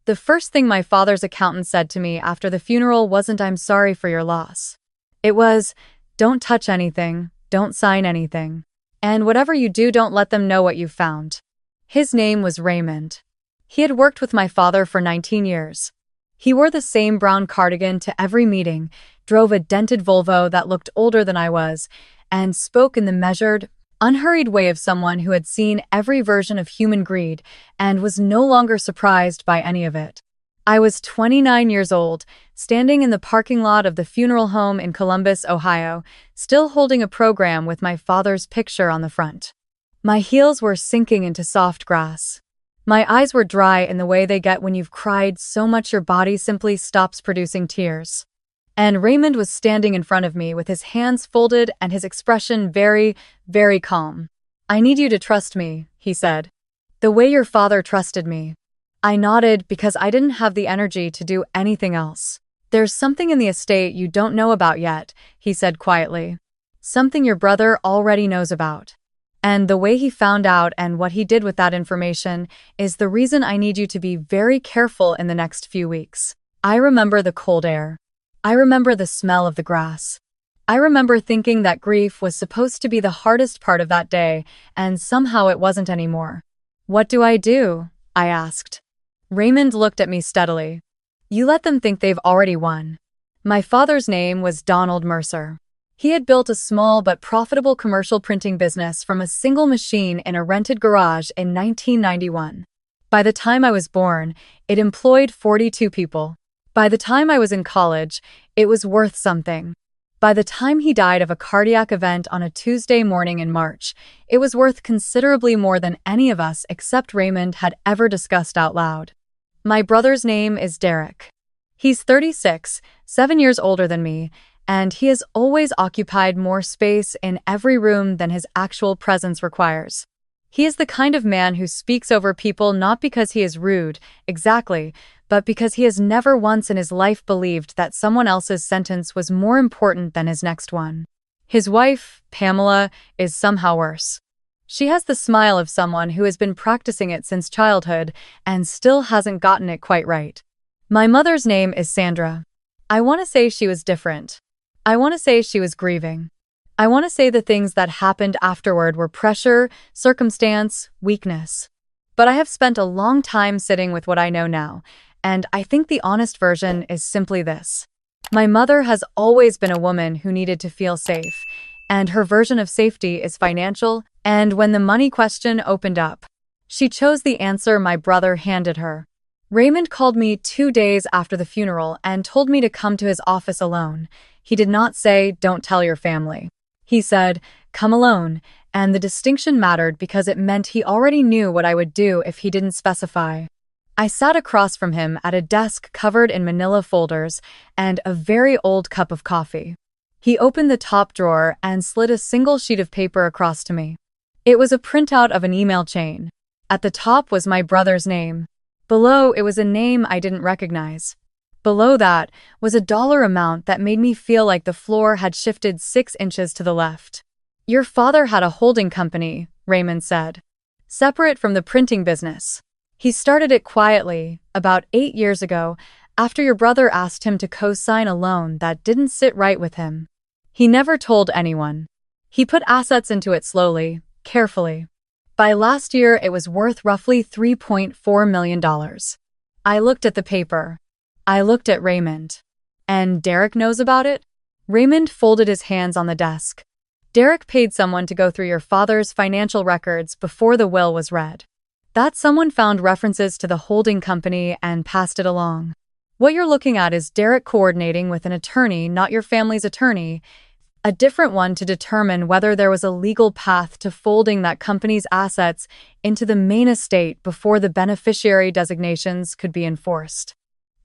The first thing my father's accountant said to me after the funeral wasn't "I'm sorry for your loss." It was, "Don't touch anything, don't sign anything. And whatever you do, don't let them know what you found." His name was Raymond. He had worked with my father for 19 years. He wore the same brown cardigan to every meeting, drove a dented Volvo that looked older than I was, and spoke in the measured, unhurried way of someone who had seen every version of human greed and was no longer surprised by any of it. I was 29 years old, standing in the parking lot of the funeral home in Columbus, Ohio, still holding a program with my father's picture on the front. My heels were sinking into soft grass. My eyes were dry in the way they get when you've cried so much your body simply stops producing tears. And Raymond was standing in front of me with his hands folded and his expression very, very calm. "I need you to trust me," he said. "The way your father trusted me." I nodded because I didn't have the energy to do anything else. "There's something in the estate you don't know about yet," he said quietly. "Something your brother already knows about. And the way he found out and what he did with that information is the reason I need you to be very careful in the next few weeks." I remember the cold air. I remember the smell of the grass. I remember thinking that grief was supposed to be the hardest part of that day, and somehow it wasn't anymore. "What do I do?" I asked. Raymond looked at me steadily. "You let them think they've already won." My father's name was Donald Mercer. He had built a small but profitable commercial printing business from a single machine in a rented garage in 1991. By the time I was born, it employed 42 people. By the time I was in college, it was worth something. By the time he died of a cardiac event on a Tuesday morning in March, it was worth considerably more than any of us except Raymond had ever discussed out loud. My brother's name is Derek. He's 36, 7 years older than me, and he has always occupied more space in every room than his actual presence requires. He is the kind of man who speaks over people not because he is rude, exactly, but because he has never once in his life believed that someone else's sentence was more important than his next one. His wife, Pamela, is somehow worse. She has the smile of someone who has been practicing it since childhood and still hasn't gotten it quite right. My mother's name is Sandra. I want to say she was different. I want to say she was grieving. I want to say the things that happened afterward were pressure, circumstance, weakness. But I have spent a long time sitting with what I know now, and I think the honest version is simply this. My mother has always been a woman who needed to feel safe, and her version of safety is financial, and when the money question opened up, she chose the answer my brother handed her. Raymond called me 2 days after the funeral and told me to come to his office alone. He did not say, "Don't tell your family." He said, "Come alone," and the distinction mattered because it meant he already knew what I would do if he didn't specify. I sat across from him at a desk covered in manila folders and a very old cup of coffee. He opened the top drawer and slid a single sheet of paper across to me. It was a printout of an email chain. At the top was my brother's name. Below, it was a name I didn't recognize. Below that was a dollar amount that made me feel like the floor had shifted 6 inches to the left. "Your father had a holding company," Raymond said, "separate from the printing business. He started it quietly, about 8 years ago, after your brother asked him to co-sign a loan that didn't sit right with him. He never told anyone. He put assets into it slowly, carefully. By last year, it was worth roughly $3.4 million. I looked at the paper. I looked at Raymond. "And Derek knows about it?" Raymond folded his hands on the desk. "Derek paid someone to go through your father's financial records before the will was read. That someone found references to the holding company and passed it along. What you're looking at is Derek coordinating with an attorney, not your family's attorney, a different one to determine whether there was a legal path to folding that company's assets into the main estate before the beneficiary designations could be enforced."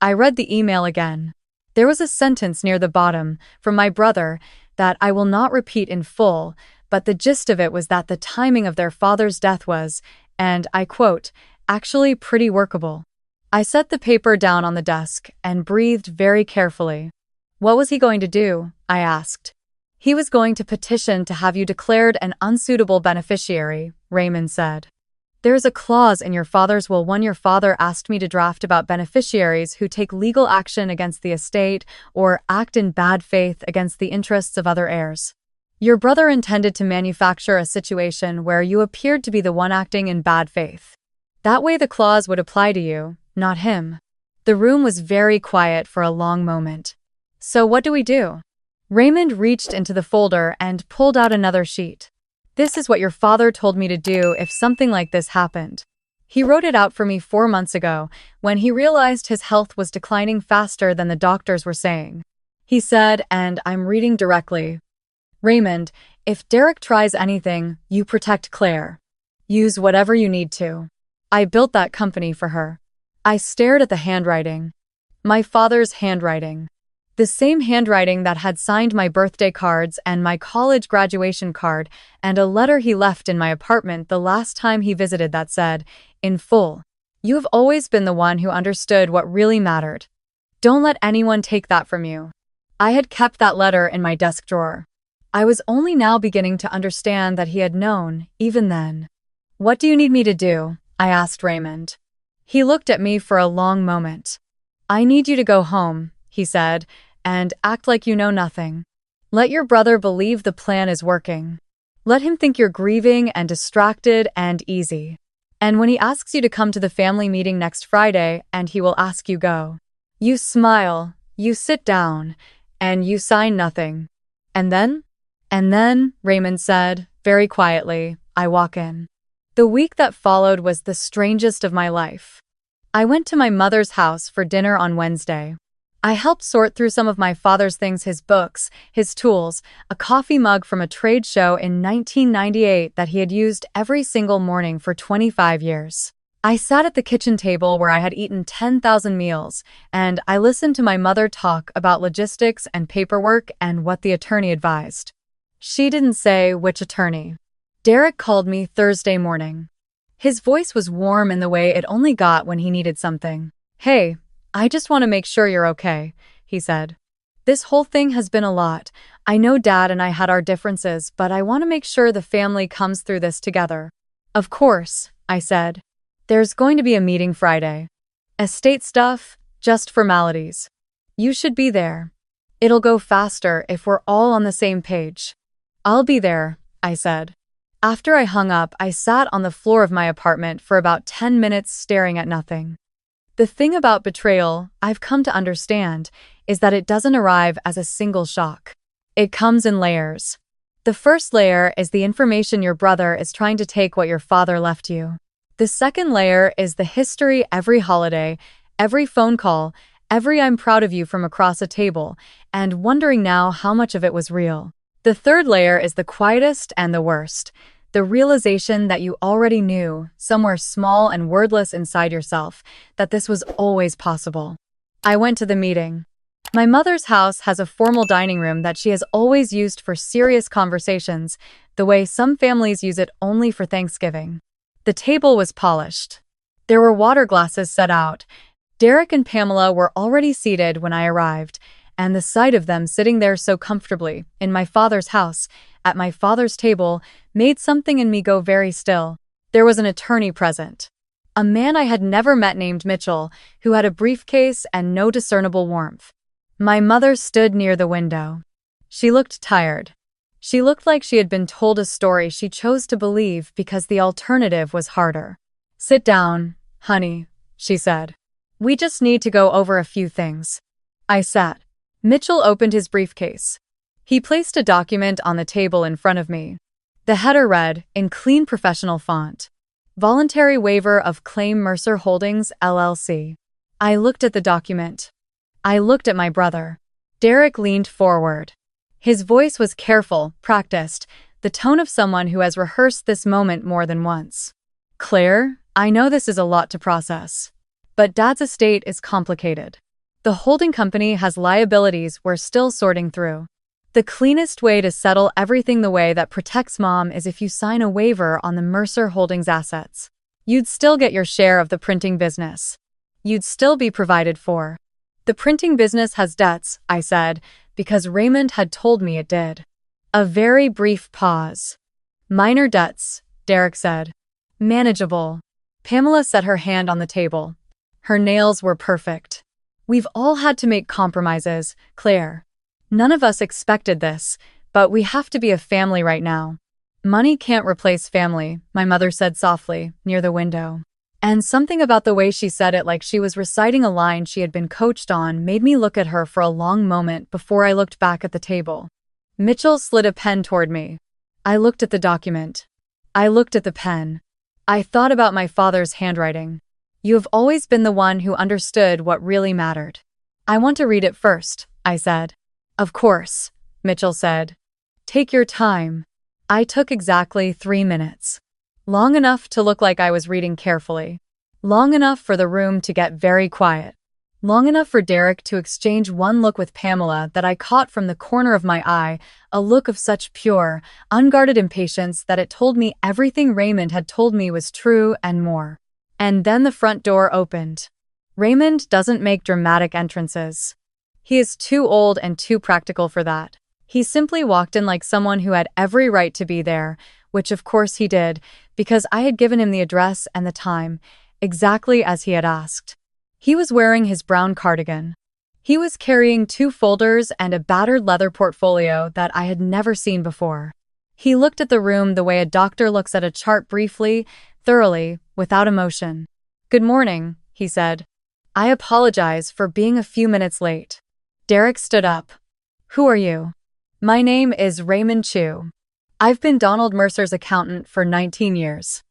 I read the email again. There was a sentence near the bottom from my brother that I will not repeat in full, but the gist of it was that the timing of their father's death was, and I quote, "actually pretty workable." I set the paper down on the desk and breathed very carefully. "What was he going to do?" I asked. "He was going to petition to have you declared an unsuitable beneficiary," Raymond said. There's a clause in your father's will one your father asked me to draft about beneficiaries who take legal action against the estate or act in bad faith against the interests of other heirs. Your brother intended to manufacture a situation where you appeared to be the one acting in bad faith. That way the clause would apply to you, not him. The room was very quiet for a long moment. So what do we do? Raymond reached into the folder and pulled out another sheet. This is what your father told me to do if something like this happened. He wrote it out for me 4 months ago when he realized his health was declining faster than the doctors were saying. He said, and I'm reading directly, Raymond, if Derek tries anything, you protect Claire. Use whatever you need to. I built that company for her. I stared at the handwriting. My father's handwriting. The same handwriting that had signed my birthday cards and my college graduation card and a letter he left in my apartment the last time he visited that said, in full, you have always been the one who understood what really mattered. Don't let anyone take that from you. I had kept that letter in my desk drawer. I was only now beginning to understand that he had known, even then. What do you need me to do? I asked Raymond. He looked at me for a long moment. I need you to go home, he said, and act like you know nothing. Let your brother believe the plan is working. Let him think you're grieving and distracted and easy. And when he asks you to come to the family meeting next Friday and he will ask you go, you smile, you sit down, and you sign nothing. And then, Raymond said, very quietly, I walk in. The week that followed was the strangest of my life. I went to my mother's house for dinner on Wednesday. I helped sort through some of my father's things, his books, his tools, a coffee mug from a trade show in 1998 that he had used every single morning for 25 years. I sat at the kitchen table where I had eaten 10,000 meals, and I listened to my mother talk about logistics and paperwork and what the attorney advised. She didn't say which attorney. Derek called me Thursday morning. His voice was warm in the way it only got when he needed something. Hey, I just want to make sure you're okay, he said. This whole thing has been a lot. I know Dad and I had our differences, but I want to make sure the family comes through this together. Of course, I said. There's going to be a meeting Friday. Estate stuff, just formalities. You should be there. It'll go faster if we're all on the same page. I'll be there, I said. After I hung up, I sat on the floor of my apartment for about 10 minutes staring at nothing. The thing about betrayal, I've come to understand, is that it doesn't arrive as a single shock. It comes in layers. The first layer is the information your brother is trying to take what your father left you. The second layer is the history every holiday, every phone call, every I'm proud of you from across a table, and wondering now how much of it was real. The third layer is the quietest and the worst. The realization that you already knew, somewhere small and wordless inside yourself, that this was always possible. I went to the meeting. My mother's house has a formal dining room that she has always used for serious conversations, the way some families use it only for Thanksgiving. The table was polished. There were water glasses set out. Derek and Pamela were already seated when I arrived, and the sight of them sitting there so comfortably, in my father's house, at my father's table, made something in me go very still. There was an attorney present. A man I had never met named Mitchell, who had a briefcase and no discernible warmth. My mother stood near the window. She looked tired. She looked like she had been told a story she chose to believe because the alternative was harder. Sit down, honey, she said. We just need to go over a few things. I sat. Mitchell opened his briefcase. He placed a document on the table in front of me. The header read, in clean professional font, Voluntary Waiver of Claim Mercer Holdings, LLC. I looked at the document. I looked at my brother. Derek leaned forward. His voice was careful, practiced, the tone of someone who has rehearsed this moment more than once. Claire, I know this is a lot to process. But Dad's estate is complicated. The holding company has liabilities we're still sorting through. The cleanest way to settle everything the way that protects Mom is if you sign a waiver on the Mercer Holdings assets. You'd still get your share of the printing business. You'd still be provided for. The printing business has debts, I said, because Raymond had told me it did. A very brief pause. Minor debts, Derek said. Manageable. Pamela set her hand on the table. Her nails were perfect. We've all had to make compromises, Claire. None of us expected this, but we have to be a family right now. Money can't replace family, my mother said softly, near the window. And something about the way she said it, like she was reciting a line she had been coached on, made me look at her for a long moment before I looked back at the table. Mitchell slid a pen toward me. I looked at the document. I looked at the pen. I thought about my father's handwriting. You have always been the one who understood what really mattered. I want to read it first, I said. Of course, Mitchell said. Take your time. I took exactly 3 minutes. Long enough to look like I was reading carefully. Long enough for the room to get very quiet. Long enough for Derek to exchange one look with Pamela that I caught from the corner of my eye, a look of such pure, unguarded impatience that it told me everything Raymond had told me was true and more. And then the front door opened. Raymond doesn't make dramatic entrances. He is too old and too practical for that. He simply walked in like someone who had every right to be there, which of course he did, because I had given him the address and the time, exactly as he had asked. He was wearing his brown cardigan. He was carrying 2 folders and a battered leather portfolio that I had never seen before. He looked at the room the way a doctor looks at a chart, briefly, thoroughly, without emotion. Good morning, he said. I apologize for being a few minutes late. Derek stood up. Who are you? My name is Raymond Chu. I've been Donald Mercer's accountant for 19 years.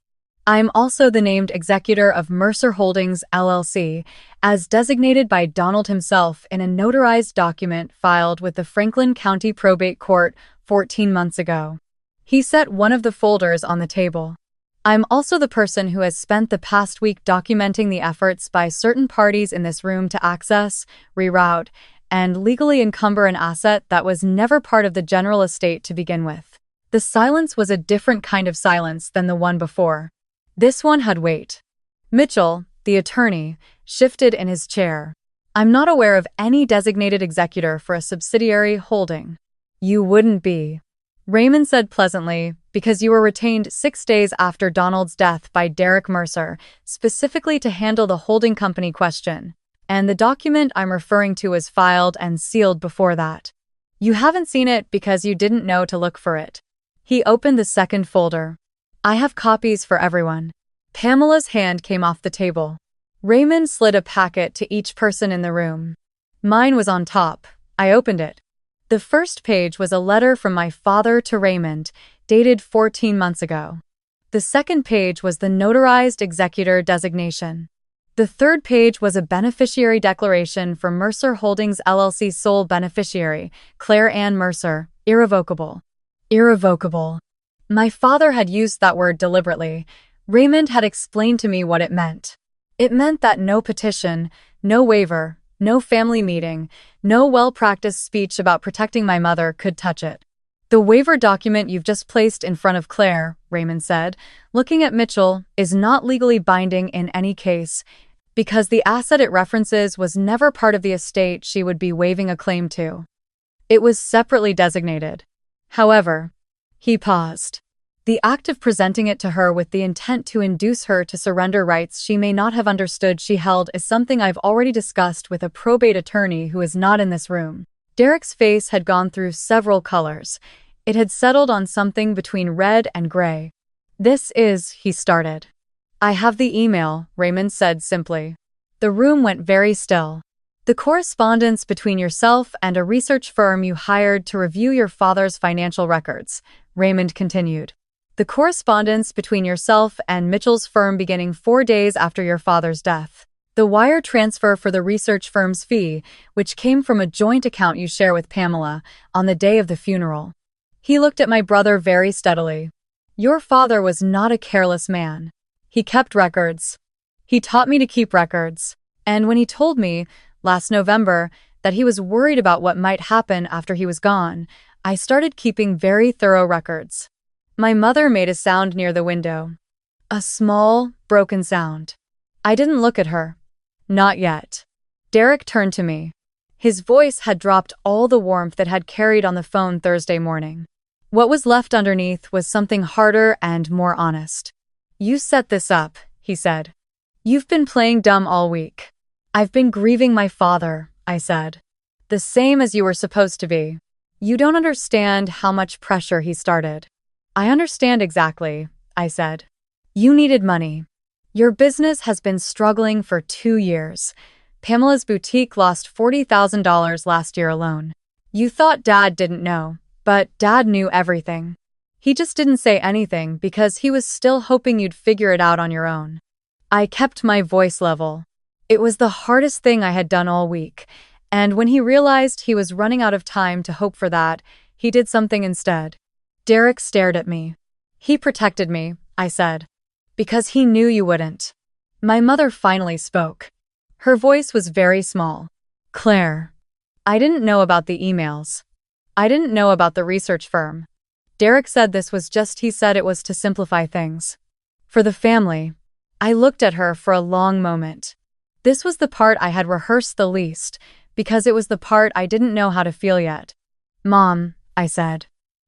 I'm also the named executor of Mercer Holdings, LLC, as designated by Donald himself in a notarized document filed with the Franklin County Probate Court 14 months ago. He set one of the folders on the table. I'm also the person who has spent the past week documenting the efforts by certain parties in this room to access, reroute, and legally encumber an asset that was never part of the general estate to begin with. The silence was a different kind of silence than the one before. This one had weight. Mitchell, the attorney, shifted in his chair. I'm not aware of any designated executor for a subsidiary holding. You wouldn't be. Raymond said pleasantly, because you were retained 6 days after Donald's death by Derek Mercer, specifically to handle the holding company question. And the document I'm referring to was filed and sealed before that. You haven't seen it because you didn't know to look for it. He opened the second folder. I have copies for everyone. Pamela's hand came off the table. Raymond slid a packet to each person in the room. Mine was on top. I opened it. The first page was a letter from my father to Raymond, dated 14 months ago. The second page was the notarized executor designation. The third page was a beneficiary declaration for Mercer Holdings LLC sole beneficiary, Claire Ann Mercer, irrevocable. Irrevocable. My father had used that word deliberately. Raymond had explained to me what it meant. It meant that no petition, no waiver, no family meeting, no well-practiced speech about protecting my mother could touch it. The waiver document you've just placed in front of Claire, Raymond said, looking at Mitchell, is not legally binding in any case, because the asset it references was never part of the estate she would be waiving a claim to. It was separately designated. However, he paused. The act of presenting it to her with the intent to induce her to surrender rights she may not have understood she held is something I've already discussed with a probate attorney who is not in this room. Derek's face had gone through several colors. It had settled on something between red and gray. This is, he started. I have the email, Raymond said simply. The room went very still. The correspondence between yourself and a research firm you hired to review your father's financial records, Raymond continued. The correspondence between yourself and Mitchell's firm beginning 4 days after your father's death. The wire transfer for the research firm's fee, which came from a joint account you share with Pamela, on the day of the funeral. He looked at my brother very steadily. Your father was not a careless man. He kept records. He taught me to keep records. And when he told me, last November, that he was worried about what might happen after he was gone, I started keeping very thorough records. My mother made a sound near the window. A small, broken sound. I didn't look at her. Not yet. Derek turned to me. His voice had dropped all the warmth that had carried on the phone Thursday morning. What was left underneath was something harder and more honest. You set this up, he said. You've been playing dumb all week. I've been grieving my father, I said. The same as you were supposed to be. You don't understand how much pressure he started. I understand exactly, I said. You needed money. Your business has been struggling for 2 years. Pamela's boutique lost $40,000 last year alone. You thought Dad didn't know, but Dad knew everything. He just didn't say anything because he was still hoping you'd figure it out on your own. I kept my voice level. It was the hardest thing I had done all week, and when he realized he was running out of time to hope for that, he did something instead. Derek stared at me. He protected me, I said. Because he knew you wouldn't. My mother finally spoke. Her voice was very small. Claire. I didn't know about the emails. I didn't know about the research firm. Derek said this was just he said it was to simplify things. For the family. I looked at her for a long moment. This was the part I had rehearsed the least, because it was the part I didn't know how to feel yet. Mom, I said.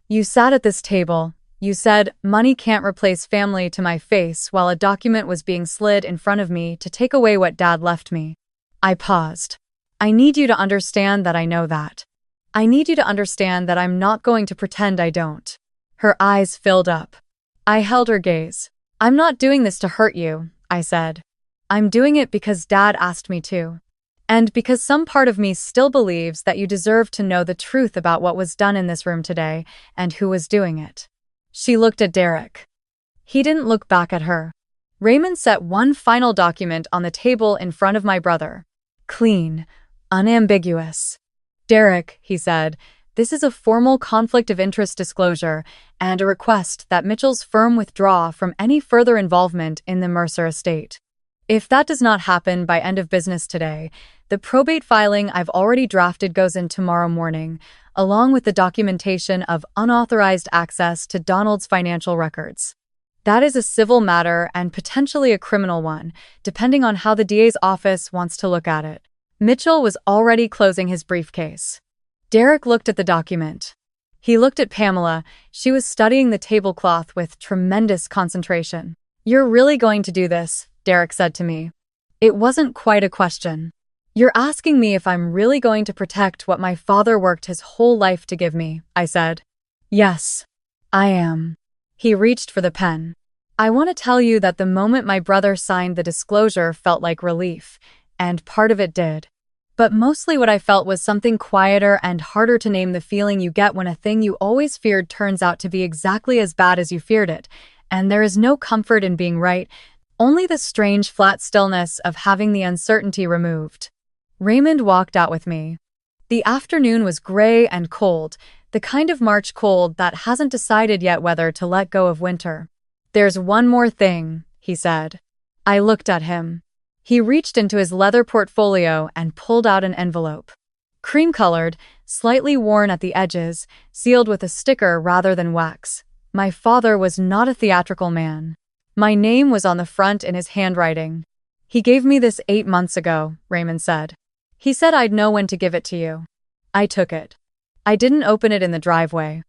You sat at this table. You said, money can't replace family to my face while a document was being slid in front of me to take away what Dad left me. I paused. I need you to understand that I know that. I need you to understand that I'm not going to pretend I don't. Her eyes filled up. I held her gaze. I'm not doing this to hurt you, I said. I'm doing it because Dad asked me to. And because some part of me still believes that you deserve to know the truth about what was done in this room today and who was doing it. She looked at Derek. He didn't look back at her. Raymond set one final document on the table in front of my brother. Clean, unambiguous. Derek, he said, this is a formal conflict of interest disclosure and a request that Mitchell's firm withdraw from any further involvement in the Mercer estate. If that does not happen by end of business today, the probate filing I've already drafted goes in tomorrow morning, along with the documentation of unauthorized access to Donald's financial records. That is a civil matter and potentially a criminal one, depending on how the DA's office wants to look at it. Mitchell was already closing his briefcase. Derek looked at the document. He looked at Pamela. She was studying the tablecloth with tremendous concentration. You're really going to do this, Derek said to me. It wasn't quite a question. You're asking me if I'm really going to protect what my father worked his whole life to give me, I said. Yes, I am. He reached for the pen. I want to tell you that the moment my brother signed the disclosure felt like relief, and part of it did. But mostly what I felt was something quieter and harder to name, the feeling you get when a thing you always feared turns out to be exactly as bad as you feared it, and there is no comfort in being right, only the strange flat stillness of having the uncertainty removed. Raymond walked out with me. The afternoon was gray and cold, the kind of March cold that hasn't decided yet whether to let go of winter. There's one more thing, he said. I looked at him. He reached into his leather portfolio and pulled out an envelope. Cream-colored, slightly worn at the edges, sealed with a sticker rather than wax. My father was not a theatrical man. My name was on the front in his handwriting. He gave me this 8 months ago, Raymond said. He said I'd know when to give it to you. I took it. I didn't open it in the driveway.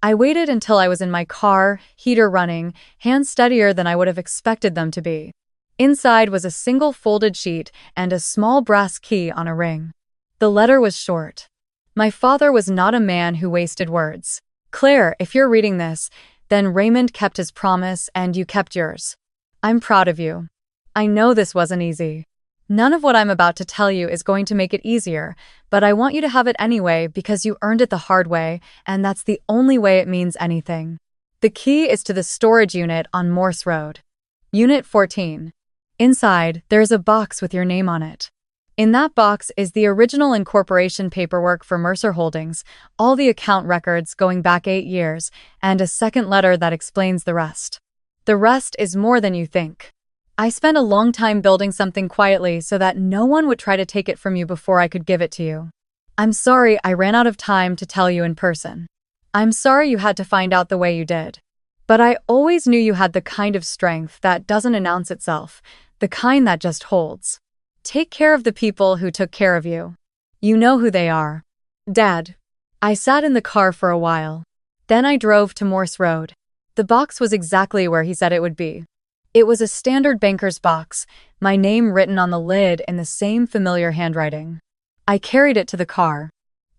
I waited until I was in my car, heater running, hands steadier than I would have expected them to be. Inside was a single folded sheet and a small brass key on a ring. The letter was short. My father was not a man who wasted words. Claire, if you're reading this, then Raymond kept his promise and you kept yours. I'm proud of you. I know this wasn't easy. None of what I'm about to tell you is going to make it easier, but I want you to have it anyway because you earned it the hard way, and that's the only way it means anything. The key is to the storage unit on Morse Road. Unit 14. Inside, there is a box with your name on it. In that box is the original incorporation paperwork for Mercer Holdings, all the account records going back 8 years, and a second letter that explains the rest. The rest is more than you think. I spent a long time building something quietly so that no one would try to take it from you before I could give it to you. I'm sorry I ran out of time to tell you in person. I'm sorry you had to find out the way you did. But I always knew you had the kind of strength that doesn't announce itself, the kind that just holds. Take care of the people who took care of you. You know who they are. Dad. I sat in the car for a while. Then I drove to Morse Road. The box was exactly where he said it would be. It was a standard banker's box, my name written on the lid in the same familiar handwriting. I carried it to the car.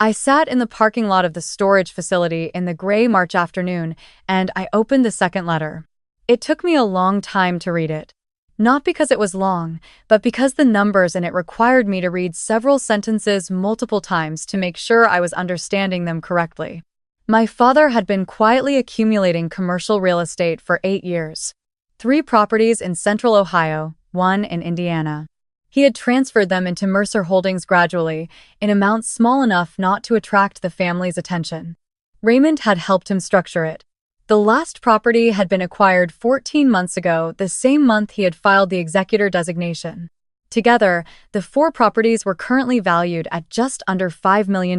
I sat in the parking lot of the storage facility in the gray March afternoon, and I opened the second letter. It took me a long time to read it. Not because it was long, but because the numbers in it required me to read several sentences multiple times to make sure I was understanding them correctly. My father had been quietly accumulating commercial real estate for 8 years. 3 properties in central Ohio, 1 in Indiana. He had transferred them into Mercer Holdings gradually, in amounts small enough not to attract the family's attention. Raymond had helped him structure it. The last property had been acquired 14 months ago, the same month he had filed the executor designation. Together, the 4 properties were currently valued at just under $5 million.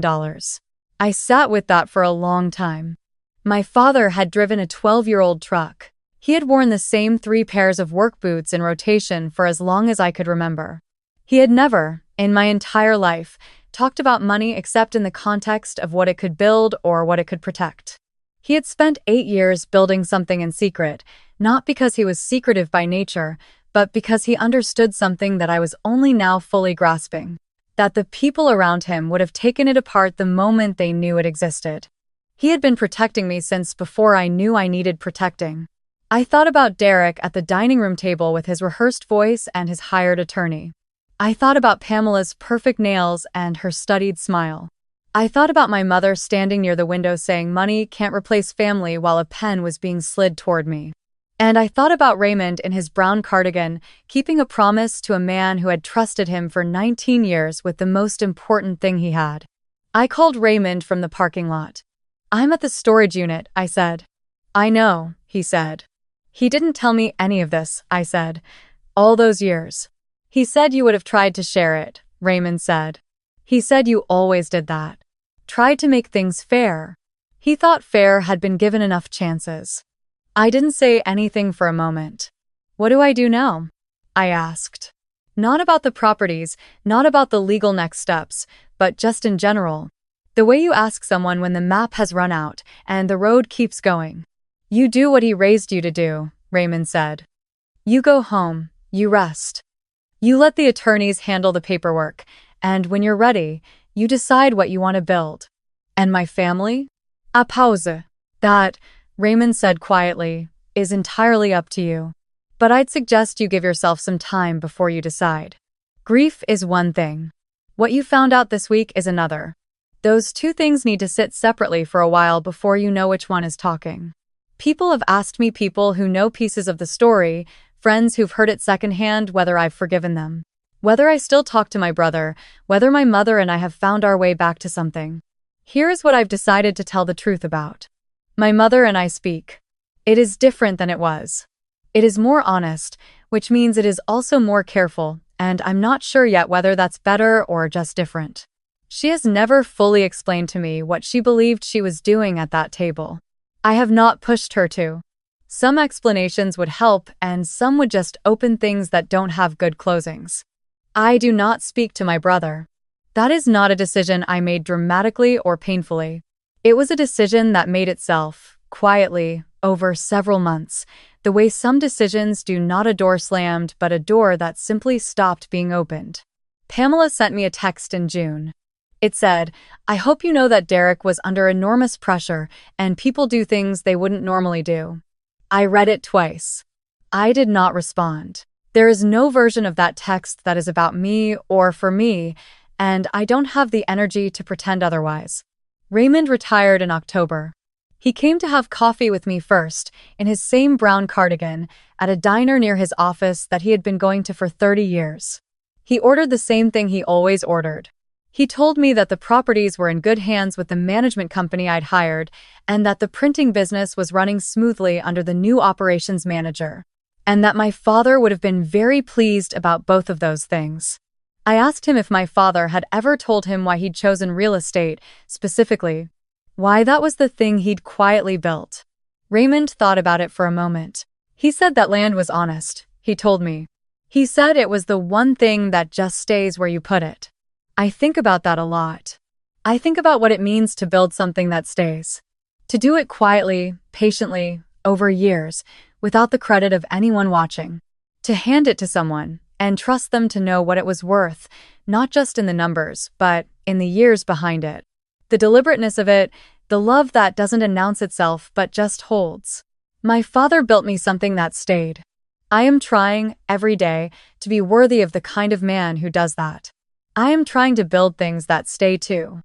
I sat with that for a long time. My father had driven a 12-year-old truck. He had worn the same 3 pairs of work boots in rotation for as long as I could remember. He had never, in my entire life, talked about money except in the context of what it could build or what it could protect. He had spent 8 years building something in secret, not because he was secretive by nature, but because he understood something that I was only now fully grasping, that the people around him would have taken it apart the moment they knew it existed. He had been protecting me since before I knew I needed protecting. I thought about Derek at the dining room table with his rehearsed voice and his hired attorney. I thought about Pamela's perfect nails and her studied smile. I thought about my mother standing near the window saying money can't replace family while a pen was being slid toward me. And I thought about Raymond in his brown cardigan, keeping a promise to a man who had trusted him for 19 years with the most important thing he had. I called Raymond from the parking lot. "I'm at the storage unit," I said. "I know," he said. "He didn't tell me any of this," I said. "All those years." "He said you would have tried to share it," Raymond said. "He said you always did that. Tried to make things fair. He thought fair had been given enough chances." I didn't say anything for a moment. "What do I do now?" I asked. Not about the properties, not about the legal next steps, but just in general. The way you ask someone when the map has run out and the road keeps going. "You do what he raised you to do," Raymond said. "You go home, you rest. You let the attorneys handle the paperwork, and when you're ready, you decide what you want to build." "And my family?" "A pause. That," Raymond said quietly, "is entirely up to you. But I'd suggest you give yourself some time before you decide. Grief is one thing. What you found out this week is another. Those 2 things need to sit separately for a while before you know which one is talking." People have asked me, people who know pieces of the story, friends who've heard it secondhand, whether I've forgiven them. Whether I still talk to my brother, whether my mother and I have found our way back to something. Here's what I've decided to tell the truth about. My mother and I speak. It is different than it was. It is more honest, which means it is also more careful, and I'm not sure yet whether that's better or just different. She has never fully explained to me what she believed she was doing at that table. I have not pushed her to. Some explanations would help, and some would just open things that don't have good closings. I do not speak to my brother. That is not a decision I made dramatically or painfully. It was a decision that made itself, quietly, over several months, the way some decisions do, not a door slammed, but a door that simply stopped being opened. Pamela sent me a text in June. It said, "I hope you know that Derek was under enormous pressure, and people do things they wouldn't normally do." I read it twice. I did not respond. There is no version of that text that is about me or for me, and I don't have the energy to pretend otherwise. Raymond retired in October. He came to have coffee with me first, in his same brown cardigan, at a diner near his office that he had been going to for 30 years. He ordered the same thing he always ordered. He told me that the properties were in good hands with the management company I'd hired, and that the printing business was running smoothly under the new operations manager, and that my father would have been very pleased about both of those things. I asked him if my father had ever told him why he'd chosen real estate, specifically, why that was the thing he'd quietly built. Raymond thought about it for a moment. He said that land was honest, he told me. He said it was the one thing that just stays where you put it. I think about that a lot. I think about what it means to build something that stays. To do it quietly, patiently, over years, without the credit of anyone watching. To hand it to someone and trust them to know what it was worth, not just in the numbers, but in the years behind it. The deliberateness of it, the love that doesn't announce itself but just holds. My father built me something that stayed. I am trying, every day, to be worthy of the kind of man who does that. I am trying to build things that stay too.